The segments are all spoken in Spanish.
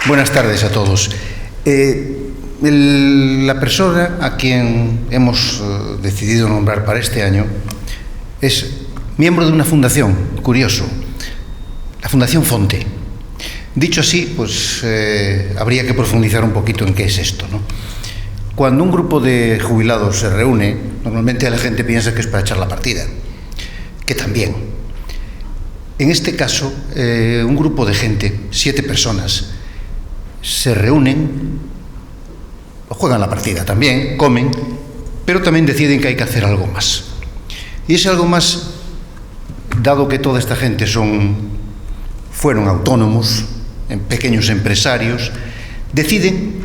Buenas tardes a todos. La persona a quien hemos decidido nombrar para este año es miembro de una fundación, curioso, la Fundación Fonte. Dicho así, pues habría que profundizar un poquito en qué es esto, ¿no? Cuando un grupo de jubilados se reúne, normalmente la gente piensa que es para echar la partida, que también. En este caso, un grupo de gente, 7 personas, se reúnen, juegan la partida también, comen, pero también deciden que hay que hacer algo más. Y ese algo más, dado que toda esta gente fueron autónomos, pequeños empresarios, deciden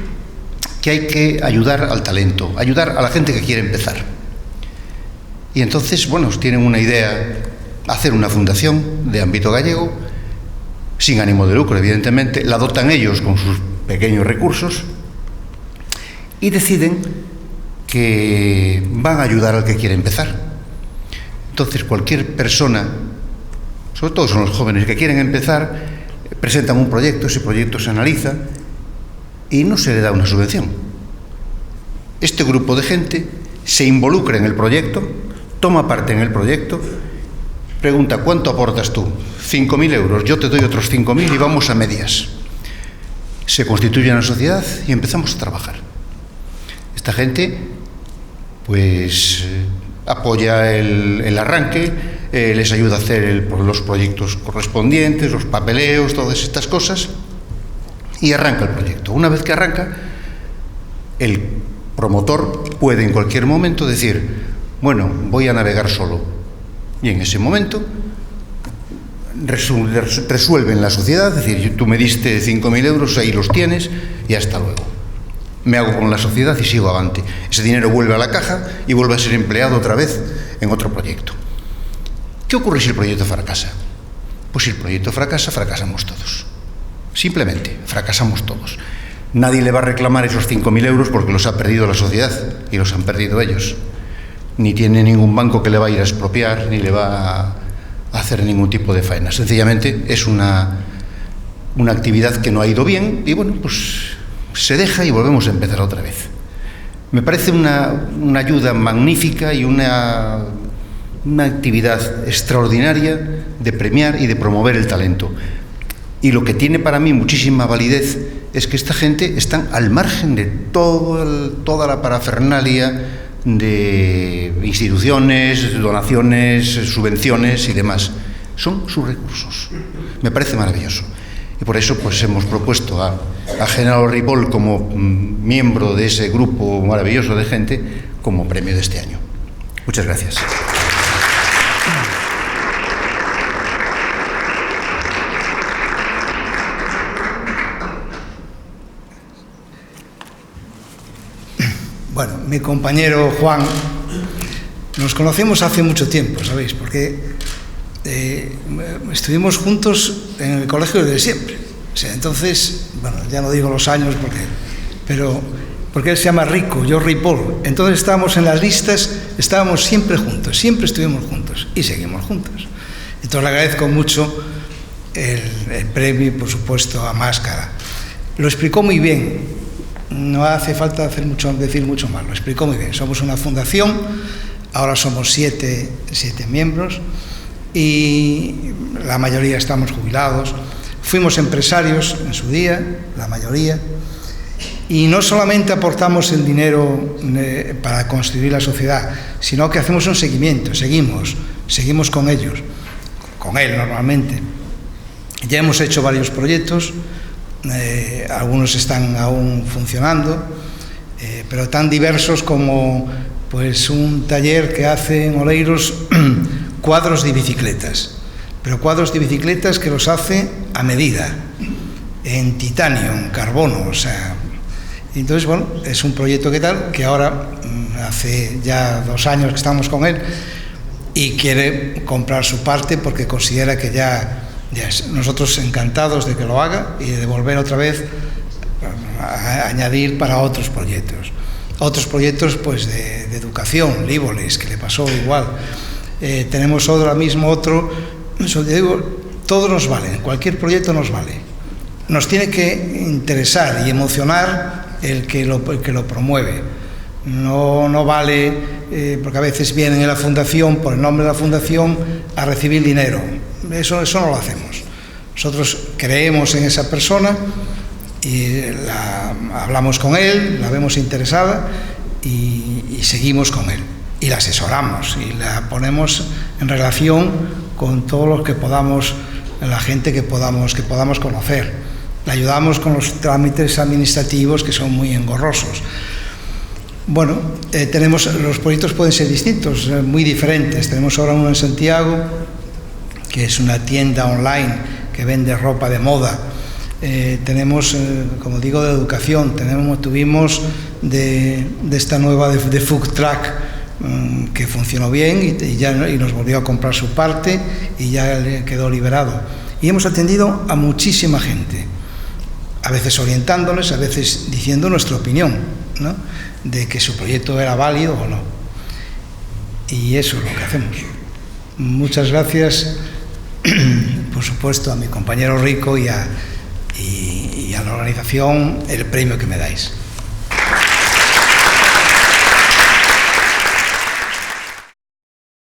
que hay que ayudar al talento, ayudar a la gente que quiere empezar. Y entonces, bueno, tienen una idea, hacer una fundación de ámbito gallego, sin ánimo de lucro, evidentemente, la dotan ellos con sus pequeños recursos y deciden que van a ayudar al que quiere empezar. Entonces, cualquier persona, sobre todo son los jóvenes que quieren empezar, presentan un proyecto, ese proyecto se analiza y no se le da una subvención. Este grupo de gente se involucra en el proyecto, toma parte en el proyecto, pregunta: ¿cuánto aportas tú? 5.000 euros, yo te doy otros 5.000 y vamos a medias. Se constituye una sociedad y empezamos a trabajar. Esta gente, pues, apoya el arranque, les ayuda a hacer los proyectos correspondientes, los papeleos, todas estas cosas, y arranca el proyecto. Una vez que arranca, el promotor puede en cualquier momento decir: bueno, voy a navegar solo. Y en ese momento resuelven la sociedad, es decir, tú me diste 5.000 euros, ahí los tienes y hasta luego. Me hago con la sociedad y sigo avante. Ese dinero vuelve a la caja y vuelve a ser empleado otra vez en otro proyecto. ¿Qué ocurre si el proyecto fracasa? Pues si el proyecto fracasa, fracasamos todos. Simplemente, fracasamos todos. Nadie le va a reclamar esos 5.000 euros porque los ha perdido la sociedad y los han perdido ellos. Ni tiene ningún banco que le va a ir a expropiar, ni le va a hacer ningún tipo de faena. Sencillamente es una actividad que no ha ido bien y, bueno, pues se deja y volvemos a empezar otra vez. Me parece una ayuda magnífica y una actividad extraordinaria de premiar y de promover el talento. Y lo que tiene para mí muchísima validez es que esta gente está al margen de toda la parafernalia de instituciones, donaciones, subvenciones y demás. Son sus recursos. Me parece maravilloso. Y por eso, pues, hemos propuesto a Genaro Ripoll como miembro de ese grupo maravilloso de gente como premio de este año. Muchas gracias. Bueno, mi compañero Juan, nos conocemos hace mucho tiempo, ¿sabéis? Porque estuvimos juntos en el colegio desde siempre. O sea, entonces, bueno, ya no digo los años porque él se llama Rico, yo Ripoll. Entonces estábamos en las listas, estábamos siempre juntos, siempre estuvimos juntos y seguimos juntos. Entonces le agradezco mucho el premio y, por supuesto, a Máscara. Lo explicó muy bien. No hace falta decir mucho más, lo explicó muy bien. Somos una fundación, ahora somos 7 miembros y la mayoría estamos jubilados. Fuimos empresarios en su día, la mayoría, y no solamente aportamos el dinero para construir la sociedad, sino que hacemos un seguimiento, seguimos con ellos, con él normalmente. Ya hemos hecho varios proyectos. Algunos están aún funcionando, pero tan diversos como, pues, un taller que hace en Oleiros cuadros de bicicletas, pero cuadros de bicicletas que los hace a medida, en titanio, en carbono, o sea. Entonces, bueno, es un proyecto que ahora hace ya 2 años que estamos con él y quiere comprar su parte porque considera que ya nosotros encantados de que lo haga y de volver otra vez a añadir para otros proyectos. Otros proyectos, pues, de educación, Líboles, que le pasó igual. Tenemos ahora mismo otro Eso te digo, todos nos valen, cualquier proyecto nos vale. Nos tiene que interesar y emocionar el que lo promueve. No vale, porque a veces vienen en la fundación, por el nombre de la fundación, a recibir dinero. Eso no lo hacemos. Nosotros creemos en esa persona y hablamos con él, la vemos interesada y seguimos con él. Y la asesoramos y la ponemos en relación con todos los que podamos, la gente que podamos conocer. La ayudamos con los trámites administrativos que son muy engorrosos. Bueno, los proyectos pueden ser distintos, muy diferentes. Tenemos ahora uno en Santiago, que es una tienda online que vende ropa de moda. Tenemos, como digo, de educación. Tuvimos de esta nueva de food truck, que funcionó bien y nos volvió a comprar su parte y ya quedó liberado. Y hemos atendido a muchísima gente, a veces orientándoles, a veces diciendo nuestra opinión, ¿no?, de que su proyecto era válido o no. Y eso es lo que hacemos. Muchas gracias, por supuesto, a mi compañero Rico y a la organización, el premio que me dais.